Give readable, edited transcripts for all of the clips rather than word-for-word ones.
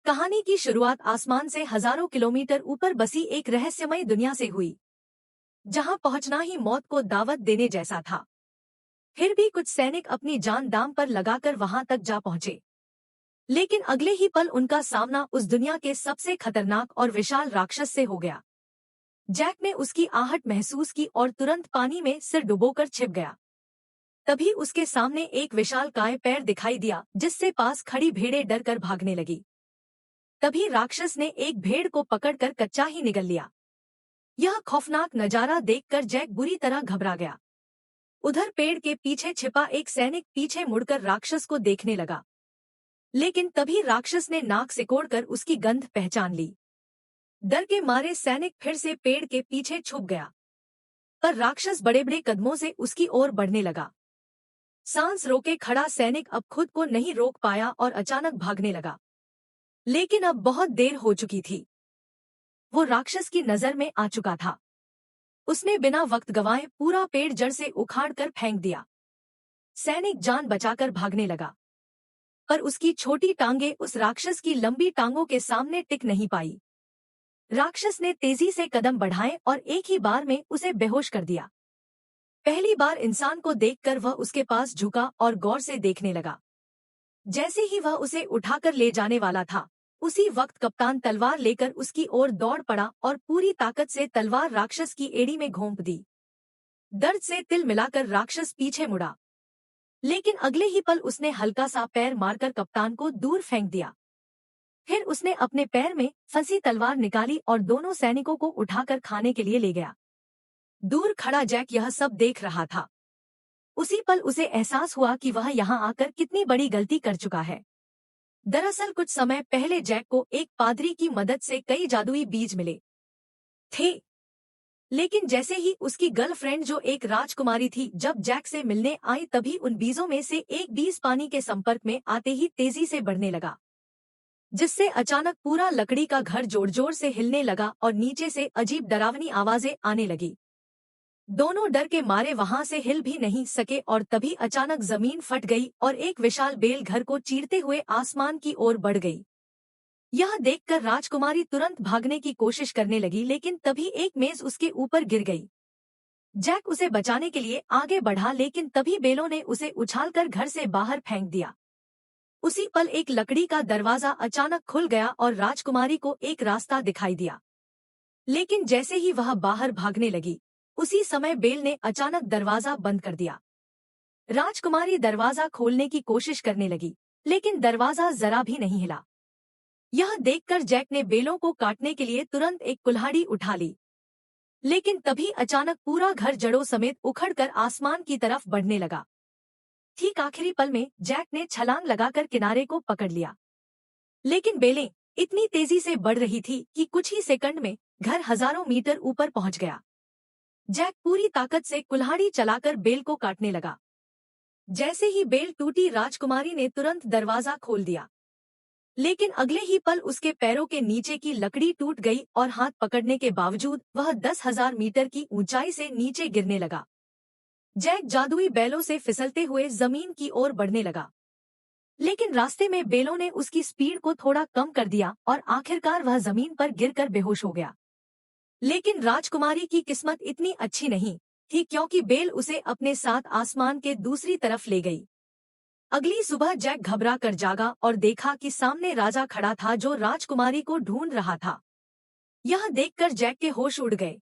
कहानी की शुरुआत आसमान से हजारों किलोमीटर ऊपर बसी एक रहस्यमय दुनिया से हुई, जहां पहुंचना ही मौत को दावत देने जैसा था। फिर भी कुछ सैनिक अपनी जान दांव पर लगाकर वहां तक जा पहुंचे, लेकिन अगले ही पल उनका सामना उस दुनिया के सबसे खतरनाक और विशाल राक्षस से हो गया। जैक ने उसकी आहट महसूस की और तुरंत पानी में सिर डुबोकर छिप गया। तभी उसके सामने एक विशालकाय पैर दिखाई दिया, जिससे पास खड़ी भेड़ें डर कर भागने लगी। तभी राक्षस ने एक भेड़ को पकड़कर कच्चा ही निगल लिया। यह खौफनाक नजारा देखकर जैक बुरी तरह घबरा गया। उधर पेड़ के पीछे छिपा एक सैनिक पीछे मुड़कर राक्षस को देखने लगा, लेकिन तभी राक्षस ने नाक सिकोड़कर उसकी गंध पहचान ली। डर के मारे सैनिक फिर से पेड़ के पीछे छुप गया, पर राक्षस बड़े बड़े कदमों से उसकी ओर बढ़ने लगा। सांस रोके खड़ा सैनिक अब खुद को नहीं रोक पाया और अचानक भागने लगा, लेकिन अब बहुत देर हो चुकी थी। वो राक्षस की नजर में आ चुका था। उसने बिना वक्त गंवाए पूरा पेड़ जड़ से उखाड़कर फेंक दिया। सैनिक जान बचाकर भागने लगा, पर उसकी छोटी टांगें उस राक्षस की लंबी टांगों के सामने टिक नहीं पाई। राक्षस ने तेजी से कदम बढ़ाए और एक ही बार में उसे बेहोश कर दिया। पहली बार इंसान को देखकर वह उसके पास झुका और गौर से देखने लगा। जैसे ही वह उसे उठाकर ले जाने वाला था, उसी वक्त कप्तान तलवार लेकर उसकी ओर दौड़ पड़ा और पूरी ताकत से तलवार राक्षस की एड़ी में घोंप दी। दर्द से तिल मिलाकर राक्षस पीछे मुड़ा, लेकिन अगले ही पल उसने हल्का सा पैर मारकर कप्तान को दूर फेंक दिया। फिर उसने अपने पैर में फंसी तलवार निकाली और दोनों सैनिकों को उठाकर खाने के लिए ले गया। दूर खड़ा जैक यह सब देख रहा था। उसी पल उसे एहसास हुआ कि वह यहाँ आकर कितनी बड़ी गलती कर चुका है। दरअसल कुछ समय पहले जैक को एक पादरी की मदद से कई जादुई बीज मिले थे, लेकिन जैसे ही उसकी गर्लफ्रेंड जो एक राजकुमारी थी जब जैक से मिलने आई, तभी उन बीजों में से एक बीज पानी के संपर्क में आते ही तेजी से बढ़ने लगा, जिससे अचानक पूरा लकड़ी का घर जोर जोर से हिलने लगा और नीचे से अजीब डरावनी आवाजें आने लगी। दोनों डर के मारे वहां से हिल भी नहीं सके और तभी अचानक जमीन फट गई और एक विशाल बेल घर को चीरते हुए आसमान की ओर बढ़ गई। यह देखकर राजकुमारी तुरंत भागने की कोशिश करने लगी, लेकिन तभी एक मेज उसके ऊपर गिर गई। जैक उसे बचाने के लिए आगे बढ़ा, लेकिन तभी बेलों ने उसे उछालकर घर से बाहर फेंक दिया। उसी पल एक लकड़ी का दरवाजा अचानक खुल गया और राजकुमारी को एक रास्ता दिखाई दिया, लेकिन जैसे ही वह बाहर भागने लगी, उसी समय बेल ने अचानक दरवाजा बंद कर दिया। राजकुमारी दरवाजा खोलने की कोशिश करने लगी, लेकिन दरवाजा जरा भी नहीं हिला। यह देखकर जैक ने बेलों को काटने के लिए तुरंत एक कुल्हाड़ी उठा ली, लेकिन तभी अचानक पूरा घर जड़ों समेत उखड़कर आसमान की तरफ बढ़ने लगा। ठीक आखिरी पल में जैक ने छलांग लगाकर किनारे को पकड़ लिया, लेकिन बेलें इतनी तेजी से बढ़ रही थी कि कुछ ही सेकंड में घर हजारों मीटर ऊपर पहुंच गया। जैक पूरी ताकत से कुल्हाड़ी चलाकर बेल को काटने लगा। जैसे ही बेल टूटी, राजकुमारी ने तुरंत दरवाजा खोल दिया, लेकिन अगले ही पल उसके पैरों के नीचे की लकड़ी टूट गई और हाथ पकड़ने के बावजूद वह 10,000 मीटर की ऊंचाई से नीचे गिरने लगा। जैक जादुई बैलों से फिसलते हुए जमीन की ओर बढ़ने लगा, लेकिन रास्ते में बेलों ने उसकी स्पीड को थोड़ा कम कर दिया और आखिरकार वह जमीन पर गिरकर बेहोश हो गया। लेकिन राजकुमारी की किस्मत इतनी अच्छी नहीं थी, क्योंकि बेल उसे अपने साथ आसमान के दूसरी तरफ ले गई। अगली सुबह जैक घबरा कर जागा और देखा कि सामने राजा खड़ा था जो राजकुमारी को ढूंढ रहा था। यह देखकर जैक के होश उड़ गए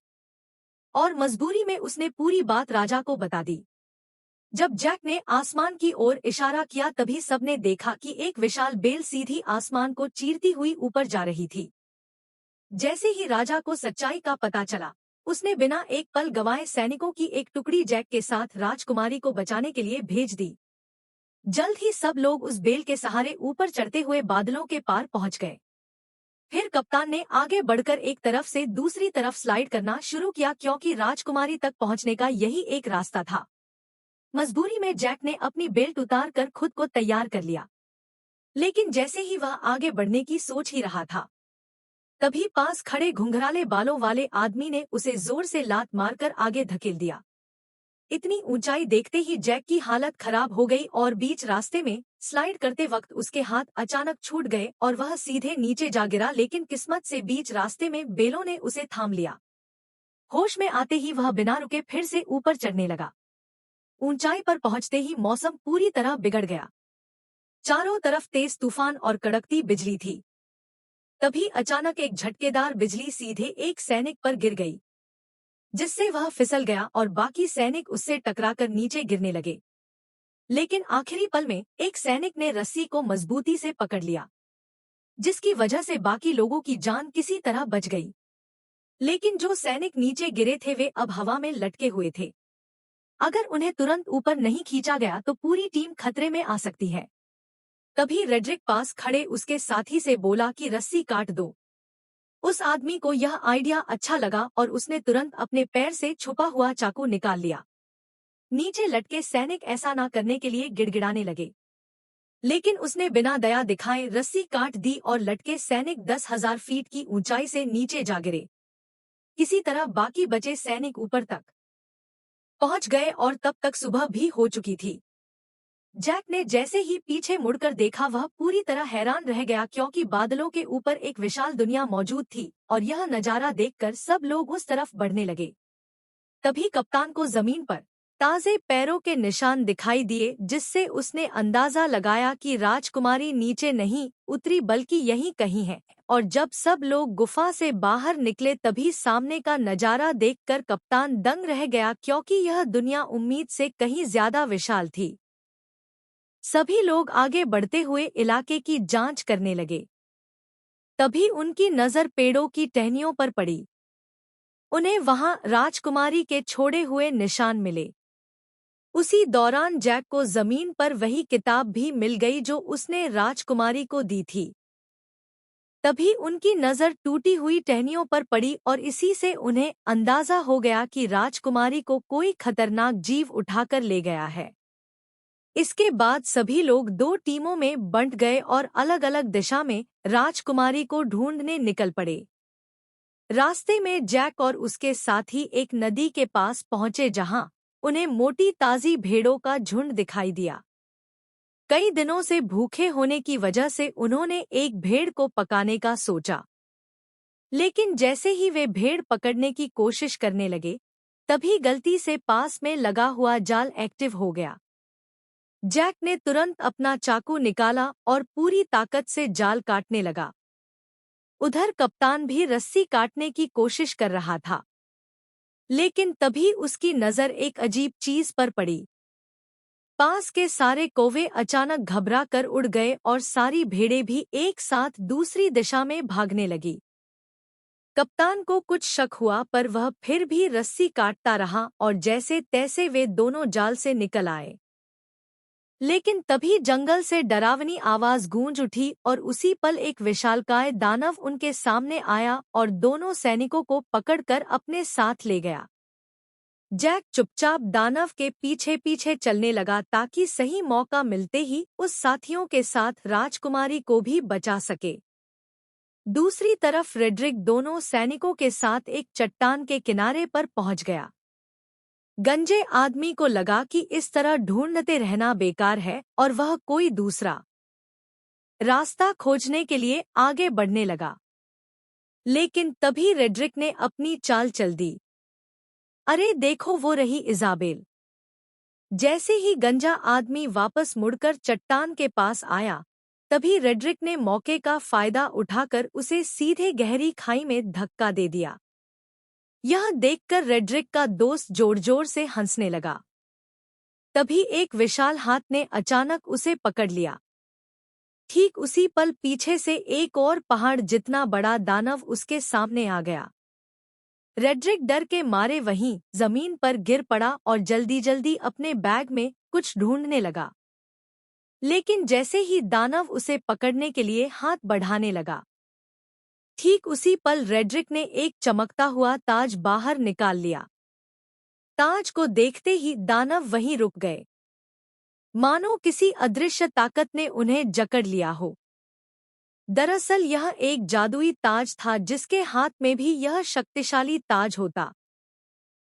और मजबूरी में उसने पूरी बात राजा को बता दी। जब जैक ने आसमान की ओर इशारा किया, तभी सबने देखा कि एक विशाल बेल सीधी आसमान को चीरती हुई ऊपर जा रही थी। जैसे ही राजा को सच्चाई का पता चला, उसने बिना एक पल गंवाए सैनिकों की एक टुकड़ी जैक के साथ राजकुमारी को बचाने के लिए भेज दी। जल्द ही सब लोग उस बेल के सहारे ऊपर चढ़ते हुए बादलों के पार पहुंच गए। फिर कप्तान ने आगे बढ़कर एक तरफ से दूसरी तरफ स्लाइड करना शुरू किया, क्योंकि राजकुमारी तक पहुंचने का यही एक रास्ता था। मजबूरी में जैक ने अपनी बेल्ट उतार कर खुद को तैयार कर लिया, लेकिन जैसे ही वह आगे बढ़ने की सोच ही रहा था, तभी पास खड़े घुंघराले बालों वाले आदमी ने उसे जोर से लात मारकर आगे धकेल दिया। इतनी ऊंचाई देखते ही जैक की हालत खराब हो गई और बीच रास्ते में स्लाइड करते वक्त उसके हाथ अचानक छूट गए और वह सीधे नीचे जा गिरा, लेकिन किस्मत से बीच रास्ते में बेलों ने उसे थाम लिया। होश में आते ही वह बिना रुके फिर से ऊपर चढ़ने लगा। ऊंचाई पर पहुंचते ही मौसम पूरी तरह बिगड़ गया। चारों तरफ तेज तूफान और कड़कती बिजली थी। तभी अचानक एक झटकेदार बिजली सीधे एक सैनिक पर गिर गई, जिससे वह फिसल गया और बाकी सैनिक उससे टकराकर नीचे गिरने लगे। लेकिन आखिरी पल में एक सैनिक ने रस्सी को मजबूती से पकड़ लिया, जिसकी वजह से बाकी लोगों की जान किसी तरह बच गई। लेकिन जो सैनिक नीचे गिरे थे वे अब हवा में लटके हुए थे। अगर उन्हें तुरंत ऊपर नहीं खींचा गया तो पूरी टीम खतरे में आ सकती है। तभी रेड्रिक पास खड़े उसके साथी से बोला कि रस्सी काट दो। उस आदमी को यह आइडिया अच्छा लगा और उसने तुरंत अपने पैर से छुपा हुआ चाकू निकाल लिया। नीचे लटके सैनिक ऐसा ना करने के लिए गिड़गिड़ाने लगे, लेकिन उसने बिना दया दिखाए रस्सी काट दी और लटके सैनिक 10,000 फीट की ऊंचाई से नीचे जा गिरे। किसी तरह बाकी बचे सैनिक ऊपर तक पहुंच गए और तब तक सुबह भी हो चुकी थी। जैक ने जैसे ही पीछे मुड़कर देखा वह पूरी तरह हैरान रह गया, क्योंकि बादलों के ऊपर एक विशाल दुनिया मौजूद थी और यह नजारा देखकर सब लोग उस तरफ बढ़ने लगे। तभी कप्तान को जमीन पर ताजे पैरों के निशान दिखाई दिए, जिससे उसने अंदाजा लगाया कि राजकुमारी नीचे नहीं उतरी बल्कि यहीं कहीं है। और जब सब लोग गुफा से बाहर निकले तभी सामने का नजारा देखकर कप्तान दंग रह गया, क्योंकि यह दुनिया उम्मीद से कहीं ज्यादा विशाल थी। सभी लोग आगे बढ़ते हुए इलाके की जांच करने लगे। तभी उनकी नजर पेड़ों की टहनियों पर पड़ी। उन्हें वहां राजकुमारी के छोड़े हुए निशान मिले। उसी दौरान जैक को जमीन पर वही किताब भी मिल गई जो उसने राजकुमारी को दी थी। तभी उनकी नजर टूटी हुई टहनियों पर पड़ी और इसी से उन्हें अंदाजा हो गया कि राजकुमारी को कोई खतरनाक जीव उठाकर ले गया है। इसके बाद सभी लोग दो टीमों में बंट गए और अलग अलग दिशा में राजकुमारी को ढूंढने निकल पड़े। रास्ते में जैक और उसके साथी एक नदी के पास पहुंचे जहां उन्हें मोटी ताजी भेड़ों का झुंड दिखाई दिया। कई दिनों से भूखे होने की वजह से उन्होंने एक भेड़ को पकाने का सोचा, लेकिन जैसे ही वे भेड़ पकड़ने की कोशिश करने लगे तभी गलती से पास में लगा हुआ जाल एक्टिव हो गया। जैक ने तुरंत अपना चाकू निकाला और पूरी ताकत से जाल काटने लगा। उधर कप्तान भी रस्सी काटने की कोशिश कर रहा था, लेकिन तभी उसकी नजर एक अजीब चीज पर पड़ी। पास के सारे कौवे अचानक घबरा कर उड़ गए और सारी भेड़ें भी एक साथ दूसरी दिशा में भागने लगी। कप्तान को कुछ शक हुआ पर वह फिर भी रस्सी काटता रहा और जैसे तैसे वे दोनों जाल से निकल आए। लेकिन तभी जंगल से डरावनी आवाज गूंज उठी और उसी पल एक विशालकाय दानव उनके सामने आया और दोनों सैनिकों को पकड़कर अपने साथ ले गया। जैक चुपचाप दानव के पीछे पीछे चलने लगा ताकि सही मौका मिलते ही उस साथियों के साथ राजकुमारी को भी बचा सके। दूसरी तरफ रेड्रिक दोनों सैनिकों के साथ एक चट्टान के किनारे पर पहुंच गया। गंजे आदमी को लगा कि इस तरह ढूंढते रहना बेकार है और वह कोई दूसरा रास्ता खोजने के लिए आगे बढ़ने लगा। लेकिन तभी रेड्रिक ने अपनी चाल चल दी। अरे देखो, वो रही इजाबेल। जैसे ही गंजा आदमी वापस मुड़कर चट्टान के पास आया तभी रेड्रिक ने मौके का फायदा उठाकर उसे सीधे गहरी खाई में धक्का दे दिया। यह देखकर रेड्रिक का दोस्त जोर जोर से हंसने लगा। तभी एक विशाल हाथ ने अचानक उसे पकड़ लिया। ठीक उसी पल पीछे से एक और पहाड़ जितना बड़ा दानव उसके सामने आ गया। रेड्रिक डर के मारे वहीं जमीन पर गिर पड़ा और जल्दी जल्दी अपने बैग में कुछ ढूंढने लगा। लेकिन जैसे ही दानव उसे पकड़ने के लिए हाथ बढ़ाने लगा, ठीक उसी पल रेड्रिक ने एक चमकता हुआ ताज बाहर निकाल लिया। ताज को देखते ही दानव वहीं रुक गए, मानो किसी अदृश्य ताकत ने उन्हें जकड़ लिया हो। दरअसल यह एक जादुई ताज था जिसके हाथ में भी यह शक्तिशाली ताज होता।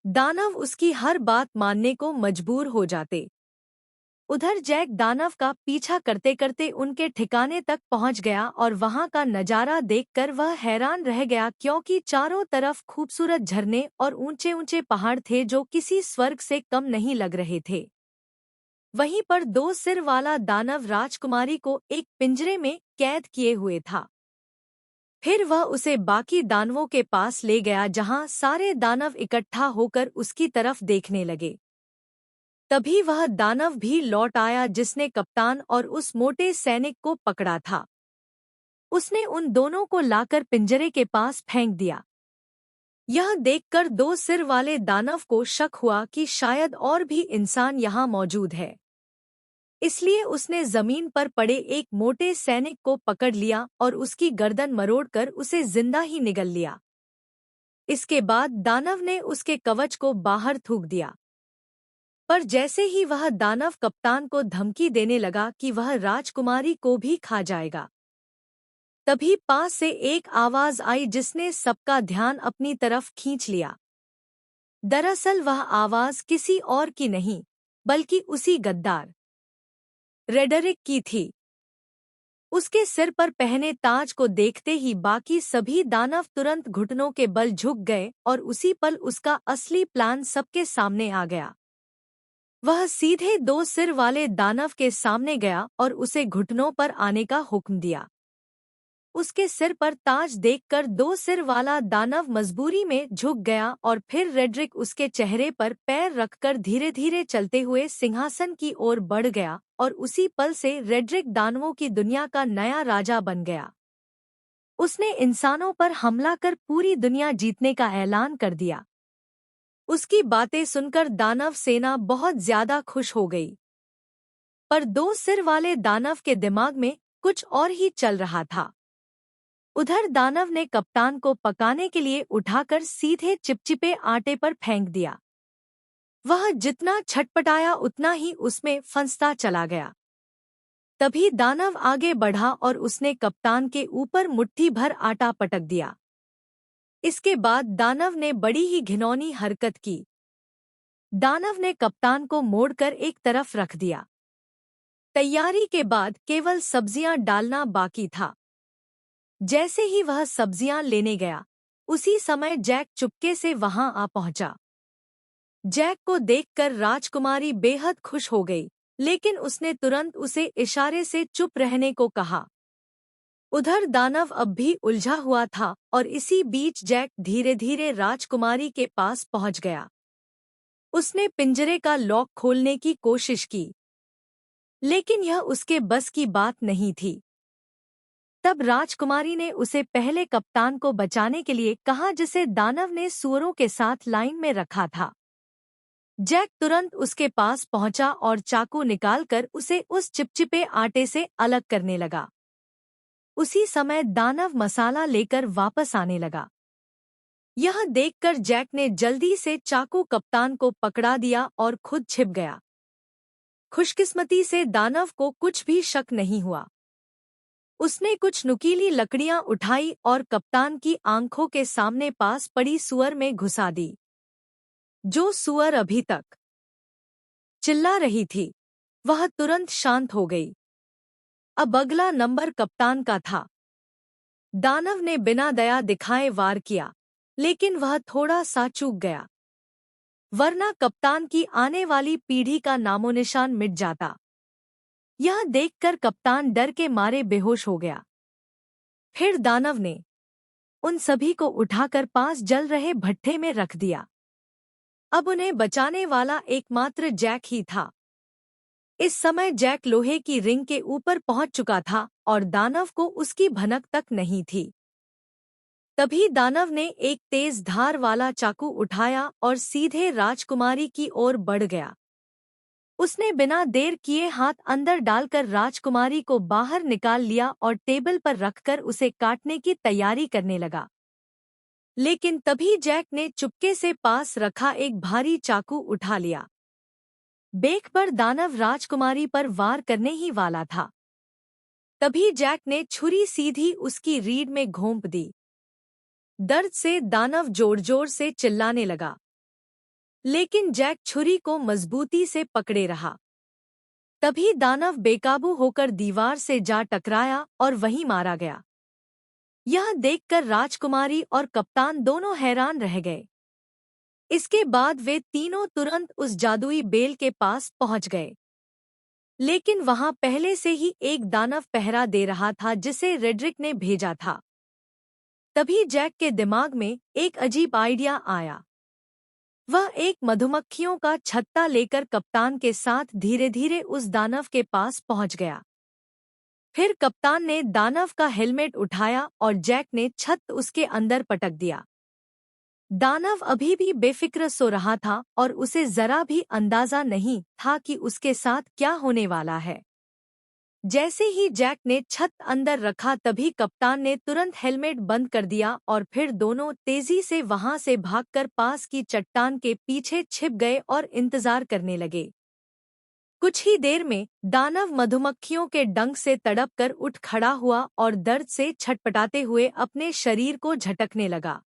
दानव उसकी हर बात मानने को मजबूर हो जाते। उधर जैक दानव का पीछा करते करते उनके ठिकाने तक पहुंच गया और वहां का नजारा देखकर वह हैरान रह गया, क्योंकि चारों तरफ खूबसूरत झरने और ऊंचे ऊंचे पहाड़ थे जो किसी स्वर्ग से कम नहीं लग रहे थे। वहीं पर दो सिर वाला दानव राजकुमारी को एक पिंजरे में कैद किए हुए था। फिर वह उसे बाकी दानवों के पास ले गया, जहां सारे दानव इकट्ठा होकर उसकी तरफ देखने लगे। तभी वह दानव भी लौट आया जिसने कप्तान और उस मोटे सैनिक को पकड़ा था। उसने उन दोनों को लाकर पिंजरे के पास फेंक दिया। यह देखकर दो सिर वाले दानव को शक हुआ कि शायद और भी इंसान यहाँ मौजूद है। इसलिए उसने जमीन पर पड़े एक मोटे सैनिक को पकड़ लिया और उसकी गर्दन मरोड़कर उसे जिंदा ही निगल लिया। इसके बाद दानव ने उसके कवच को बाहर थूक दिया। पर जैसे ही वह दानव कप्तान को धमकी देने लगा कि वह राजकुमारी को भी खा जाएगा, तभी पास से एक आवाज आई जिसने सबका ध्यान अपनी तरफ खींच लिया। दरअसल वह आवाज किसी और की नहीं, बल्कि उसी गद्दार रेडरिक की थी। उसके सिर पर पहने ताज को देखते ही बाकी सभी दानव तुरंत घुटनों के बल झुक गए और उसी पल उसका असली प्लान सबके सामने आ गया। वह सीधे दो सिर वाले दानव के सामने गया और उसे घुटनों पर आने का हुक्म दिया। उसके सिर पर ताज देखकर दो सिर वाला दानव मजबूरी में झुक गया और फिर रेड्रिक उसके चेहरे पर पैर रखकर धीरे धीरे चलते हुए सिंहासन की ओर बढ़ गया और उसी पल से रेड्रिक दानवों की दुनिया का नया राजा बन गया। उसने इंसानों पर हमला कर पूरी दुनिया जीतने का ऐलान कर दिया। उसकी बातें सुनकर दानव सेना बहुत ज्यादा खुश हो गई। पर दो सिर वाले दानव के दिमाग में कुछ और ही चल रहा था। उधर दानव ने कप्तान को पकाने के लिए उठाकर सीधे चिपचिपे आटे पर फेंक दिया। वह जितना छटपटाया उतना ही उसमें फंसता चला गया। तभी दानव आगे बढ़ा और उसने कप्तान के ऊपर मुट्ठी भर आटा पटक दिया। इसके बाद दानव ने बड़ी ही घिनौनी हरकत की। दानव ने कप्तान को मोड़कर एक तरफ रख दिया। तैयारी के बाद केवल सब्जियां डालना बाकी था। जैसे ही वह सब्जियां लेने गया, उसी समय जैक चुपके से वहां आ पहुंचा। जैक को देखकर राजकुमारी बेहद खुश हो गई, लेकिन उसने तुरंत उसे इशारे से चुप रहने को कहा। उधर दानव अब भी उलझा हुआ था और इसी बीच जैक धीरे धीरे राजकुमारी के पास पहुंच गया। उसने पिंजरे का लॉक खोलने की कोशिश की, लेकिन यह उसके बस की बात नहीं थी। तब राजकुमारी ने उसे पहले कप्तान को बचाने के लिए कहा, जिसे दानव ने सुअरों के साथ लाइन में रखा था। जैक तुरंत उसके पास पहुंचा और चाकू निकालकर उसे उस चिपचिपे आटे से अलग करने लगा। उसी समय दानव मसाला लेकर वापस आने लगा। यह देखकर जैक ने जल्दी से चाकू कप्तान को पकड़ा दिया और खुद छिप गया। खुशकिस्मती से दानव को कुछ भी शक नहीं हुआ। उसने कुछ नुकीली लकड़ियां उठाई और कप्तान की आंखों के सामने पास पड़ी सुअर में घुसा दी। जो सुअर अभी तक चिल्ला रही थी, वह तुरंत शांत हो गई। अब अगला नंबर कप्तान का था। दानव ने बिना दया दिखाए वार किया, लेकिन वह थोड़ा सा चूक गया, वरना कप्तान की आने वाली पीढ़ी का नामोनिशान मिट जाता। यह देखकर कप्तान डर के मारे बेहोश हो गया। फिर दानव ने उन सभी को उठाकर पास जल रहे भट्ठे में रख दिया। अब उन्हें बचाने वाला एकमात्र जैक ही था। इस समय जैक लोहे की रिंग के ऊपर पहुंच चुका था और दानव को उसकी भनक तक नहीं थी। तभी दानव ने एक तेज धार वाला चाकू उठाया और सीधे राजकुमारी की ओर बढ़ गया। उसने बिना देर किए हाथ अंदर डालकर राजकुमारी को बाहर निकाल लिया और टेबल पर रखकर उसे काटने की तैयारी करने लगा। लेकिन तभी जैक ने चुपके से पास रखा एक भारी चाकू उठा लिया। बेक पर दानव राजकुमारी पर वार करने ही वाला था। तभी जैक ने छुरी सीधी उसकी रीढ़ में घोंप दी। दर्द से दानव जोर जोर से चिल्लाने लगा। लेकिन जैक छुरी को मजबूती से पकड़े रहा। तभी दानव बेकाबू होकर दीवार से जा टकराया और वहीं मारा गया। यह देखकर राजकुमारी और कप्तान दोनों हैरान रह गए। इसके बाद वे तीनों तुरंत उस जादुई बेल के पास पहुंच गए। लेकिन वहां पहले से ही एक दानव पहरा दे रहा था जिसे रेड्रिक ने भेजा था। तभी जैक के दिमाग में एक अजीब आइडिया आया। वह एक मधुमक्खियों का छत्ता लेकर कप्तान के साथ धीरे धीरे उस दानव के पास पहुंच गया। फिर कप्तान ने दानव का हेलमेट उठाया और जैक ने छत उसके अंदर पटक दिया। दानव अभी भी बेफिक्र सो रहा था और उसे जरा भी अंदाजा नहीं था कि उसके साथ क्या होने वाला है। जैसे ही जैक ने छत अंदर रखा तभी कप्तान ने तुरंत हेलमेट बंद कर दिया और फिर दोनों तेजी से वहां से भागकर पास की चट्टान के पीछे छिप गए और इंतजार करने लगे। कुछ ही देर में दानव मधुमक्खियों के डंक से तड़प कर उठ खड़ा हुआ और दर्द से छटपटाते हुए अपने शरीर को झटकने लगा।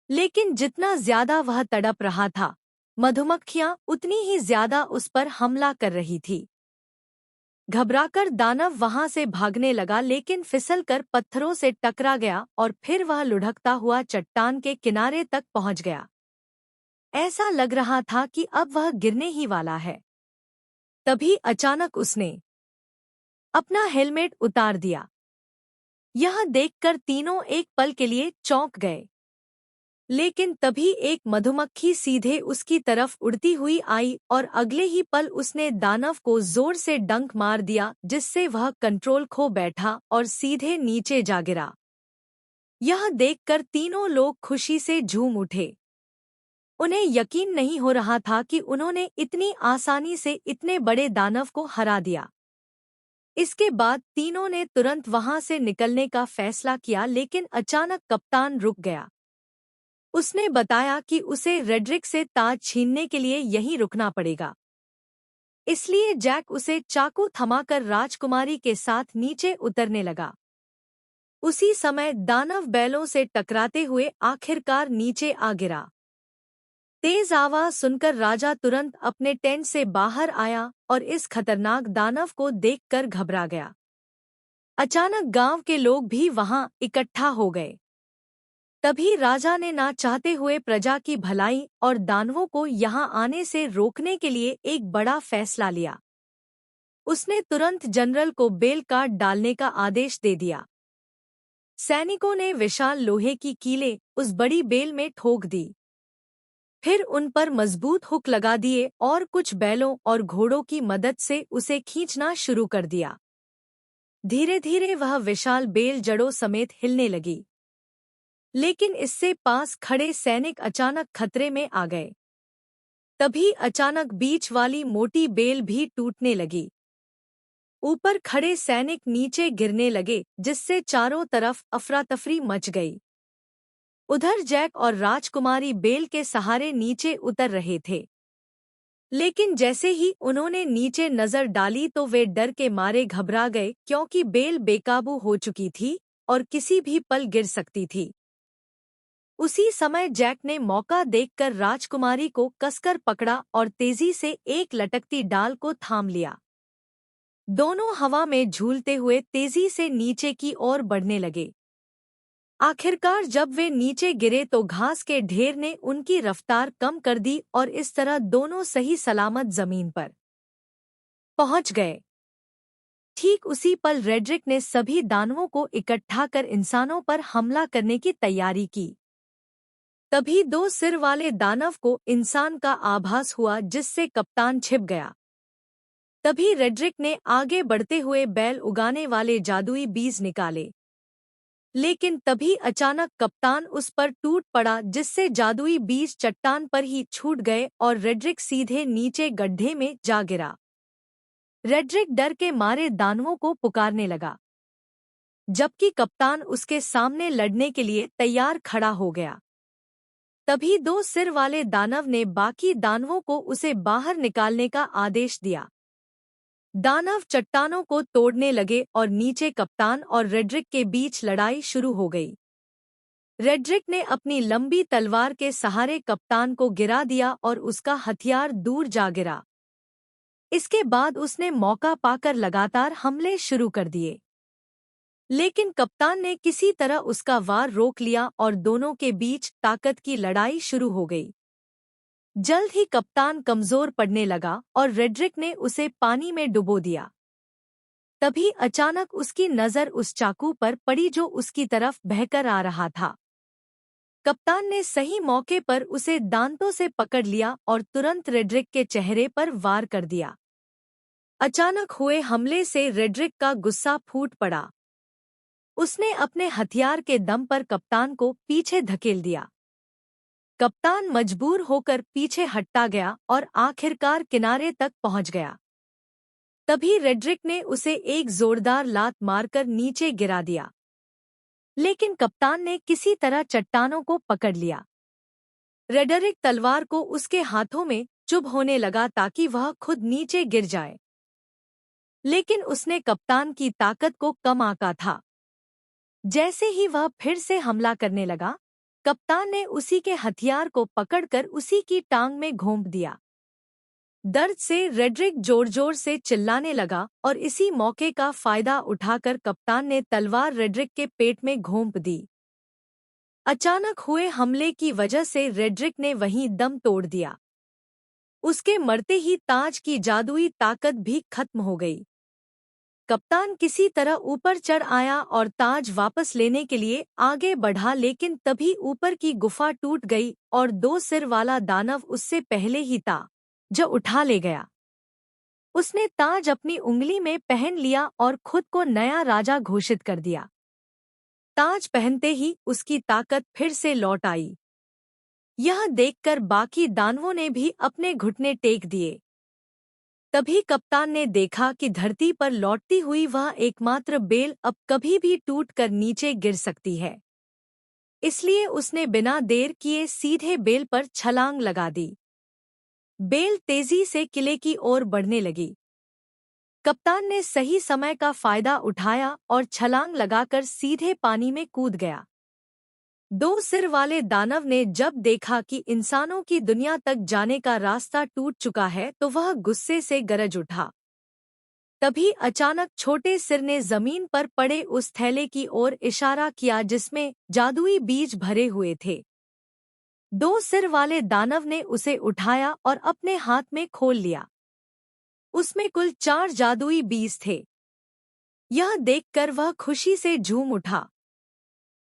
लेकिन जितना ज्यादा वह तड़प रहा था, मधुमक्खियां उतनी ही ज्यादा उस पर हमला कर रही थी। घबराकर दानव वहां से भागने लगा लेकिन फिसलकर पत्थरों से टकरा गया और फिर वह लुढ़कता हुआ चट्टान के किनारे तक पहुंच गया। ऐसा लग रहा था कि अब वह गिरने ही वाला है। तभी अचानक उसने अपना हेलमेट उतार दिया। यह देखकर तीनों एक पल के लिए चौंक गए। लेकिन तभी एक मधुमक्खी सीधे उसकी तरफ उड़ती हुई आई और अगले ही पल उसने दानव को जोर से डंक मार दिया जिससे वह कंट्रोल खो बैठा और सीधे नीचे जा गिरा। यह देखकर तीनों लोग खुशी से झूम उठे। उन्हें यकीन नहीं हो रहा था कि उन्होंने इतनी आसानी से इतने बड़े दानव को हरा दिया। इसके बाद तीनों ने तुरंत वहां से निकलने का फैसला किया लेकिन अचानक कप्तान रुक गया। उसने बताया कि उसे रेड्रिक से ताज छीनने के लिए यहीं रुकना पड़ेगा। इसलिए जैक उसे चाकू थमाकर राजकुमारी के साथ नीचे उतरने लगा। उसी समय दानव बैलों से टकराते हुए आखिरकार नीचे आ गिरा। तेज आवाज सुनकर राजा तुरंत अपने टेंट से बाहर आया और इस खतरनाक दानव को देखकर घबरा गया। अचानक गांव के लोग भी वहां इकट्ठा हो गए। तभी राजा ने ना चाहते हुए प्रजा की भलाई और दानवों को यहां आने से रोकने के लिए एक बड़ा फैसला लिया। उसने तुरंत जनरल को बेल काट डालने का आदेश दे दिया। सैनिकों ने विशाल लोहे की कीलें उस बड़ी बेल में ठोक दी। फिर उन पर मजबूत हुक लगा दिए और कुछ बैलों और घोड़ों की मदद से उसे खींचना शुरू कर दिया। धीरे धीरे वह विशाल बेल जड़ों समेत हिलने लगी। लेकिन इससे पास खड़े सैनिक अचानक खतरे में आ गए। तभी अचानक बीच वाली मोटी बेल भी टूटने लगी। ऊपर खड़े सैनिक नीचे गिरने लगे जिससे चारों तरफ अफरा-तफरी मच गई। उधर जैक और राजकुमारी बेल के सहारे नीचे उतर रहे थे। लेकिन जैसे ही उन्होंने नीचे नजर डाली तो वे डर के मारे घबरा गए क्योंकि बेल बेकाबू हो चुकी थी और किसी भी पल गिर सकती थी। उसी समय जैक ने मौका देखकर राजकुमारी को कसकर पकड़ा और तेजी से एक लटकती डाल को थाम लिया। दोनों हवा में झूलते हुए तेजी से नीचे की ओर बढ़ने लगे। आखिरकार जब वे नीचे गिरे तो घास के ढेर ने उनकी रफ्तार कम कर दी और इस तरह दोनों सही सलामत जमीन पर पहुंच गए। ठीक उसी पल रेड्रिक ने सभी दानवों को इकट्ठा कर इंसानों पर हमला करने की तैयारी की। तभी दो सिर वाले दानव को इंसान का आभास हुआ जिससे कप्तान छिप गया। तभी रेड्रिक ने आगे बढ़ते हुए बैल उगाने वाले जादुई बीज निकाले। लेकिन तभी अचानक कप्तान उस पर टूट पड़ा जिससे जादुई बीज चट्टान पर ही छूट गए और रेड्रिक सीधे नीचे गड्ढे में जा गिरा। रेड्रिक डर के मारे दानवों को पुकारने लगा, जबकि कप्तान उसके सामने लड़ने के लिए तैयार खड़ा हो गया। तभी दो सिर वाले दानव ने बाकी दानवों को उसे बाहर निकालने का आदेश दिया। दानव चट्टानों को तोड़ने लगे और नीचे कप्तान और रेड्रिक के बीच लड़ाई शुरू हो गई। रेड्रिक ने अपनी लंबी तलवार के सहारे कप्तान को गिरा दिया और उसका हथियार दूर जा गिरा। इसके बाद उसने मौका पाकर लगातार हमले शुरू कर दिए, लेकिन कप्तान ने किसी तरह उसका वार रोक लिया और दोनों के बीच ताकत की लड़ाई शुरू हो गई। जल्द ही कप्तान कमजोर पड़ने लगा और रेड्रिक ने उसे पानी में डुबो दिया। तभी अचानक उसकी नज़र उस चाकू पर पड़ी जो उसकी तरफ बहकर आ रहा था। कप्तान ने सही मौके पर उसे दांतों से पकड़ लिया और तुरंत रेड्रिक के चेहरे पर वार कर दिया। अचानक हुए हमले से रेड्रिक का गुस्सा फूट पड़ा। उसने अपने हथियार के दम पर कप्तान को पीछे धकेल दिया। कप्तान मजबूर होकर पीछे हटता गया और आखिरकार किनारे तक पहुंच गया। तभी रेड्रिक ने उसे एक जोरदार लात मारकर नीचे गिरा दिया, लेकिन कप्तान ने किसी तरह चट्टानों को पकड़ लिया। रेडरिक तलवार को उसके हाथों में चुभ होने लगा ताकि वह खुद नीचे गिर जाए, लेकिन उसने कप्तान की ताकत को कम आंका था। जैसे ही वह फिर से हमला करने लगा, कप्तान ने उसी के हथियार को पकड़कर उसी की टांग में घोंप दिया। दर्द से रेड्रिक जोर-जोर से चिल्लाने लगा और इसी मौके का फायदा उठाकर कप्तान ने तलवार रेड्रिक के पेट में घोंप दी। अचानक हुए हमले की वजह से रेड्रिक ने वहीं दम तोड़ दिया। उसके मरते ही ताज की जादुई ताकत भी खत्म हो गई। कप्तान किसी तरह ऊपर चढ़ आया और ताज वापस लेने के लिए आगे बढ़ा, लेकिन तभी ऊपर की गुफा टूट गई और 2 सिर वाला दानव उससे पहले ही था जो उठा ले गया। उसने ताज अपनी उंगली में पहन लिया और खुद को नया राजा घोषित कर दिया। ताज पहनते ही उसकी ताकत फिर से लौट आई। यह देखकर बाकी दानवों ने भी अपने घुटने टेक दिए। तभी कप्तान ने देखा कि धरती पर लौटती हुई वह एकमात्र बेल अब कभी भी टूटकर नीचे गिर सकती है। इसलिए उसने बिना देर किए सीधे बेल पर छलांग लगा दी। बेल तेजी से किले की ओर बढ़ने लगी। कप्तान ने सही समय का फायदा उठाया और छलांग लगाकर सीधे पानी में कूद गया। 2 सिर वाले दानव ने जब देखा कि इंसानों की दुनिया तक जाने का रास्ता टूट चुका है तो वह गुस्से से गरज उठा। तभी अचानक छोटे सिर ने जमीन पर पड़े उस थैले की ओर इशारा किया जिसमें जादुई बीज भरे हुए थे। 2 सिर वाले दानव ने उसे उठाया और अपने हाथ में खोल लिया। उसमें कुल 4 जादुई बीज थे। यह देखकर वह खुशी से झूम उठा।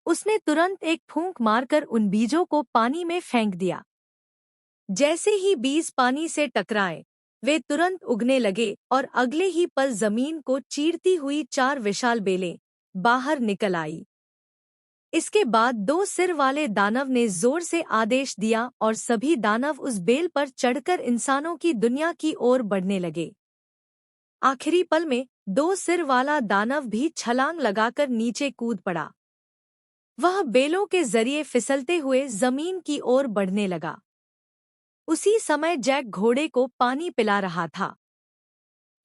उसने तुरंत एक फूंक मारकर उन बीजों को पानी में फेंक दिया। जैसे ही बीज पानी से टकराए, वे तुरंत उगने लगे और अगले ही पल जमीन को चीरती हुई 4 विशाल बेलें बाहर निकल आई। इसके बाद 2 सिर वाले दानव ने जोर से आदेश दिया और सभी दानव उस बेल पर चढ़कर इंसानों की दुनिया की ओर बढ़ने लगे। आखिरी पल में 2 सिर वाला दानव भी छलांग लगाकर नीचे कूद पड़ा। वह बेलों के जरिए फिसलते हुए जमीन की ओर बढ़ने लगा। उसी समय जैक घोड़े को पानी पिला रहा था।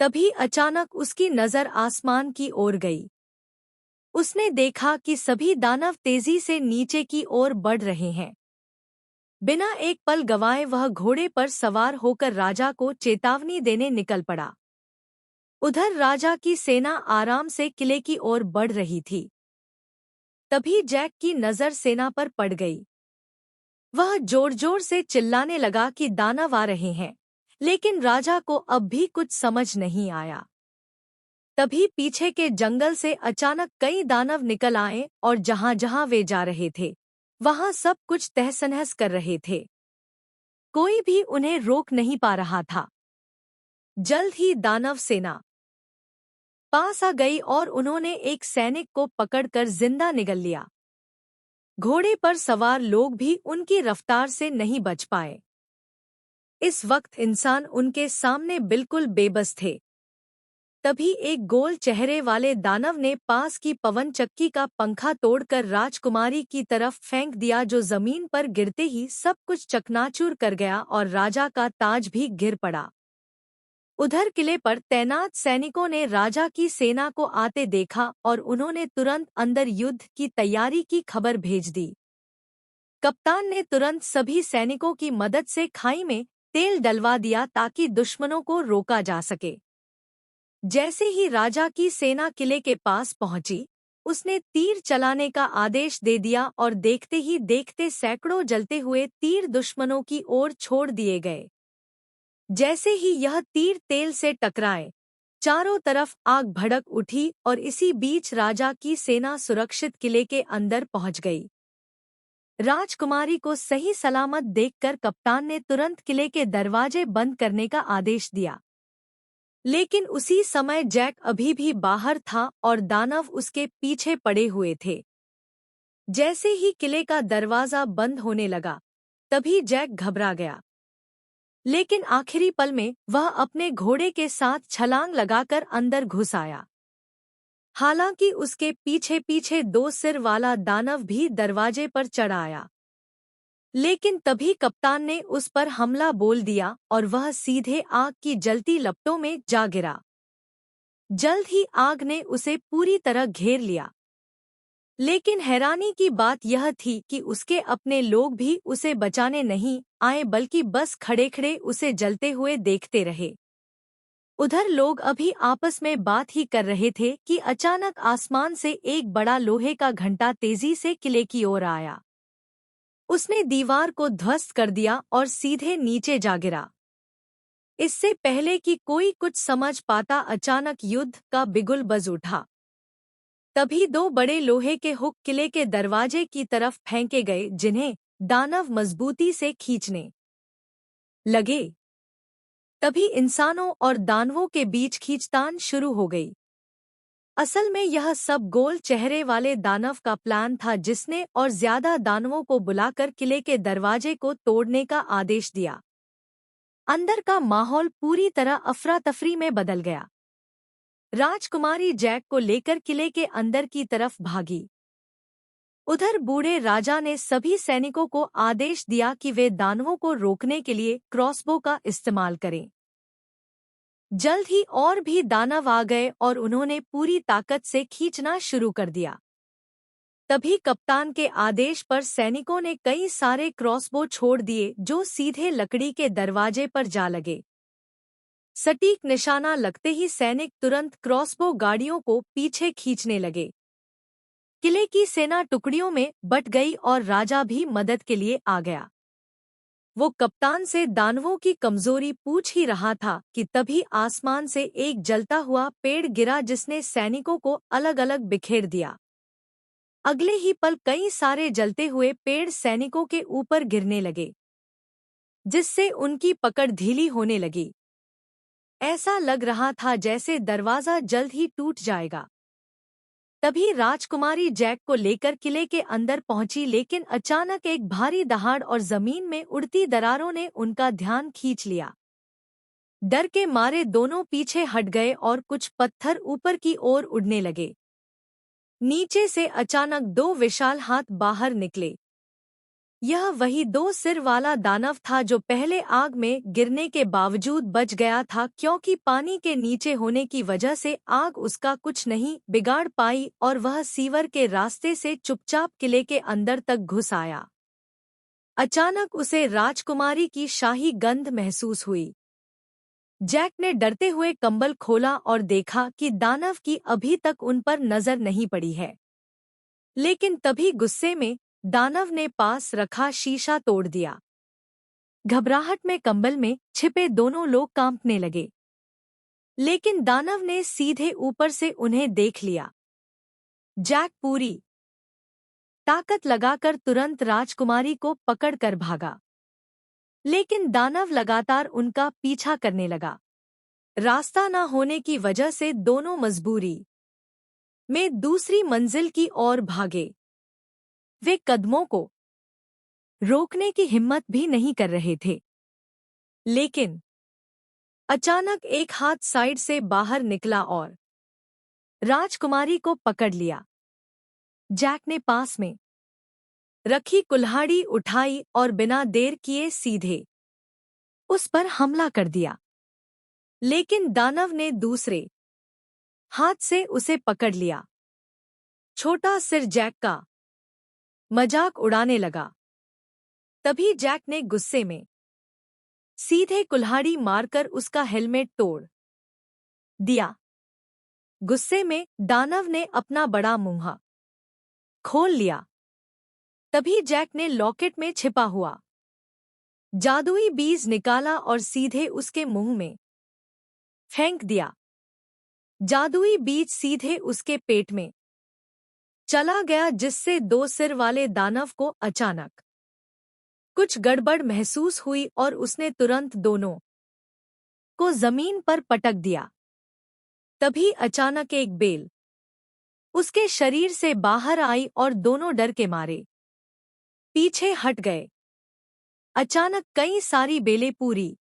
तभी अचानक उसकी नजर आसमान की ओर गई। उसने देखा कि सभी दानव तेजी से नीचे की ओर बढ़ रहे हैं। बिना एक पल गंवाए वह घोड़े पर सवार होकर राजा को चेतावनी देने निकल पड़ा। उधर राजा की सेना आराम से किले की ओर बढ़ रही थी। तभी जैक की नजर सेना पर पड़ गई। वह जोर-जोर से चिल्लाने लगा कि दानव आ रहे हैं, लेकिन राजा को अब भी कुछ समझ नहीं आया। तभी पीछे के जंगल से अचानक कई दानव निकल आए और जहां-जहां वे जा रहे थे, वहां सब कुछ तहस-नहस कर रहे थे। कोई भी उन्हें रोक नहीं पा रहा था। जल्द ही दानव सेना पास आ गई और उन्होंने एक सैनिक को पकड़कर जिंदा निगल लिया। घोड़े पर सवार लोग भी उनकी रफ्तार से नहीं बच पाए। इस वक्त इंसान उनके सामने बिल्कुल बेबस थे। तभी एक गोल चेहरे वाले दानव ने पास की पवन चक्की का पंखा तोड़कर राजकुमारी की तरफ फेंक दिया, जो जमीन पर गिरते ही सब कुछ चकनाचूर कर गया और राजा का ताज भी गिर पड़ा। उधर किले पर तैनात सैनिकों ने राजा की सेना को आते देखा और उन्होंने तुरंत अंदर युद्ध की तैयारी की खबर भेज दी। कप्तान ने तुरंत सभी सैनिकों की मदद से खाई में तेल डलवा दिया ताकि दुश्मनों को रोका जा सके। जैसे ही राजा की सेना किले के पास पहुंची, उसने तीर चलाने का आदेश दे दिया और देखते ही देखते सैकड़ों जलते हुए तीर दुश्मनों की ओर छोड़ दिए गए। जैसे ही यह तीर तेल से टकराए, चारों तरफ आग भड़क उठी और इसी बीच राजा की सेना सुरक्षित किले के अंदर पहुंच गई। राजकुमारी को सही सलामत देखकर कप्तान ने तुरंत किले के दरवाजे बंद करने का आदेश दिया। लेकिन उसी समय जैक अभी भी बाहर था और दानव उसके पीछे पड़े हुए थे। जैसे ही किले का दरवाजा बंद होने लगा, तभी जैक घबरा गया। लेकिन आखिरी पल में वह अपने घोड़े के साथ छलांग लगाकर अंदर घुस आया। हालांकि उसके पीछे पीछे 2 सिर वाला दानव भी दरवाजे पर चढ़ आया। लेकिन तभी कप्तान ने उस पर हमला बोल दिया और वह सीधे आग की जलती लपटों में जा गिरा। जल्द ही आग ने उसे पूरी तरह घेर लिया। लेकिन हैरानी की बात यह थी कि उसके अपने लोग भी उसे बचाने नहीं आए, बल्कि बस खड़े-खड़े उसे जलते हुए देखते रहे। उधर लोग अभी आपस में बात ही कर रहे थे कि अचानक आसमान से एक बड़ा लोहे का घंटा तेजी से किले की ओर आया। उसने दीवार को ध्वस्त कर दिया और सीधे नीचे जा गिरा। इससे पहले कि कोई कुछ समझ पाता, अचानक युद्ध का बिगुल बज उठा। तभी 2 बड़े लोहे के हुक किले के दरवाजे की तरफ फेंके गए, जिन्हें दानव मजबूती से खींचने लगे। तभी इंसानों और दानवों के बीच खींचतान शुरू हो गई। असल में यह सब गोल चेहरे वाले दानव का प्लान था, जिसने और ज्यादा दानवों को बुलाकर किले के दरवाजे को तोड़ने का आदेश दिया। अंदर का माहौल पूरी तरह अफरा तफरी में बदल गया। राजकुमारी जैक को लेकर किले के अंदर की तरफ भागी। उधर बूढ़े राजा ने सभी सैनिकों को आदेश दिया कि वे दानवों को रोकने के लिए क्रॉसबो का इस्तेमाल करें। जल्द ही और भी दानव आ गए और उन्होंने पूरी ताकत से खींचना शुरू कर दिया। तभी कप्तान के आदेश पर सैनिकों ने कई सारे क्रॉसबो छोड़ दिए, जो सीधे लकड़ी के दरवाजे पर जा लगे। सटीक निशाना लगते ही सैनिक तुरंत क्रॉसबो गाड़ियों को पीछे खींचने लगे। किले की सेना टुकड़ियों में बट गई और राजा भी मदद के लिए आ गया। वो कप्तान से दानवों की कमजोरी पूछ ही रहा था कि तभी आसमान से एक जलता हुआ पेड़ गिरा, जिसने सैनिकों को अलग अलग बिखेर दिया। अगले ही पल कई सारे जलते हुए पेड़ सैनिकों के ऊपर गिरने लगे, जिससे उनकी पकड़ ढीली होने लगी। ऐसा लग रहा था जैसे दरवाजा जल्द ही टूट जाएगा। तभी राजकुमारी जैक को लेकर किले के अंदर पहुंची, लेकिन अचानक एक भारी दहाड़ और जमीन में उड़ती दरारों ने उनका ध्यान खींच लिया। डर के मारे दोनों पीछे हट गए और कुछ पत्थर ऊपर की ओर उड़ने लगे। नीचे से अचानक 2 विशाल हाथ बाहर निकले। यह वही 2 सिर वाला दानव था जो पहले आग में गिरने के बावजूद बच गया था, क्योंकि पानी के नीचे होने की वजह से आग उसका कुछ नहीं बिगाड़ पाई और वह सीवर के रास्ते से चुपचाप किले के अंदर तक घुस आया। अचानक उसे राजकुमारी की शाही गंध महसूस हुई। जैक ने डरते हुए कंबल खोला और देखा कि दानव की अभी तक उन पर नजर नहीं पड़ी है। लेकिन तभी गुस्से में दानव ने पास रखा शीशा तोड़ दिया। घबराहट में कंबल में छिपे दोनों लोग कांपने लगे। लेकिन दानव ने सीधे ऊपर से उन्हें देख लिया। जैक पूरी ताकत लगाकर तुरंत राजकुमारी को पकड़कर भागा, लेकिन दानव लगातार उनका पीछा करने लगा। रास्ता न होने की वजह से दोनों मजबूरी में दूसरी मंजिल की ओर भागे। वे कदमों को रोकने की हिम्मत भी नहीं कर रहे थे। लेकिन अचानक एक हाथ साइड से बाहर निकला और राजकुमारी को पकड़ लिया। जैक ने पास में रखी कुल्हाड़ी उठाई और बिना देर किए सीधे उस पर हमला कर दिया। लेकिन दानव ने दूसरे हाथ से उसे पकड़ लिया। छोटा सिर जैक का मजाक उड़ाने लगा। तभी जैक ने गुस्से में सीधे कुल्हाड़ी मारकर उसका हेलमेट तोड़ दिया। गुस्से में दानव ने अपना बड़ा मुंह खोल लिया। तभी जैक ने लॉकेट में छिपा हुआ जादुई बीज निकाला और सीधे उसके मुंह में फेंक दिया। जादुई बीज सीधे उसके पेट में चला गया, जिससे 2 सिर वाले दानव को अचानक कुछ गड़बड़ महसूस हुई और उसने तुरंत दोनों को जमीन पर पटक दिया। तभी अचानक एक बेल उसके शरीर से बाहर आई और दोनों डर के मारे पीछे हट गए। अचानक कई सारी बेलें पूरी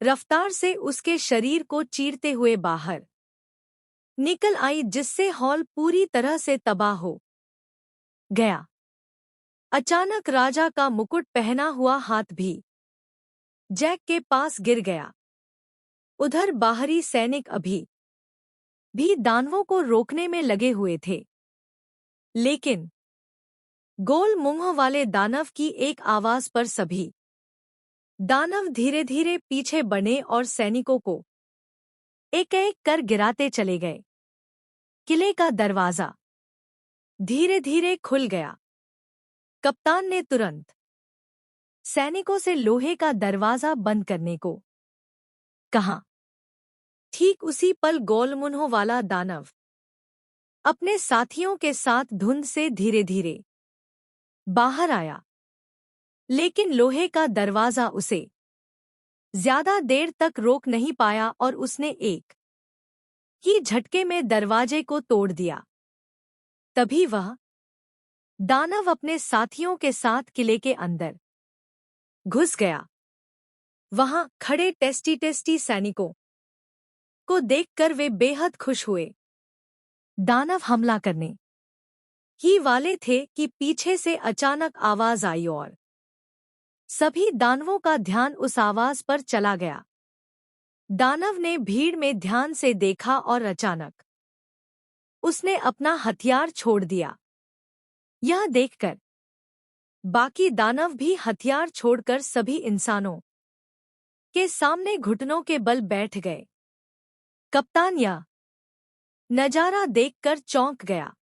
रफ्तार से उसके शरीर को चीरते हुए बाहर निकल आई, जिससे हॉल पूरी तरह से तबाह हो गया। अचानक राजा का मुकुट पहना हुआ हाथ भी जैक के पास गिर गया। उधर बाहरी सैनिक अभी भी दानवों को रोकने में लगे हुए थे, लेकिन गोल मुंह वाले दानव की एक आवाज पर सभी दानव धीरे धीरे पीछे बढ़े और सैनिकों को एक एक कर गिराते चले गए। किले का दरवाजा धीरे धीरे खुल गया। कप्तान ने तुरंत सैनिकों से लोहे का दरवाजा बंद करने को कहा। ठीक उसी पल गोलमुंह वाला दानव अपने साथियों के साथ धुंध से धीरे धीरे बाहर आया, लेकिन लोहे का दरवाजा उसे ज्यादा देर तक रोक नहीं पाया और उसने एक ही झटके में दरवाजे को तोड़ दिया। तभी वह दानव अपने साथियों के साथ किले के अंदर घुस गया। वहां खड़े टेस्टी सैनिकों को देखकर वे बेहद खुश हुए। दानव हमला करने ही वाले थे कि पीछे से अचानक आवाज आई और सभी दानवों का ध्यान उस आवाज पर चला गया। दानव ने भीड़ में ध्यान से देखा और अचानक उसने अपना हथियार छोड़ दिया। यह देखकर बाकी दानव भी हथियार छोड़कर सभी इंसानों के सामने घुटनों के बल बैठ गए। कप्तान यह नजारा देखकर चौंक गया।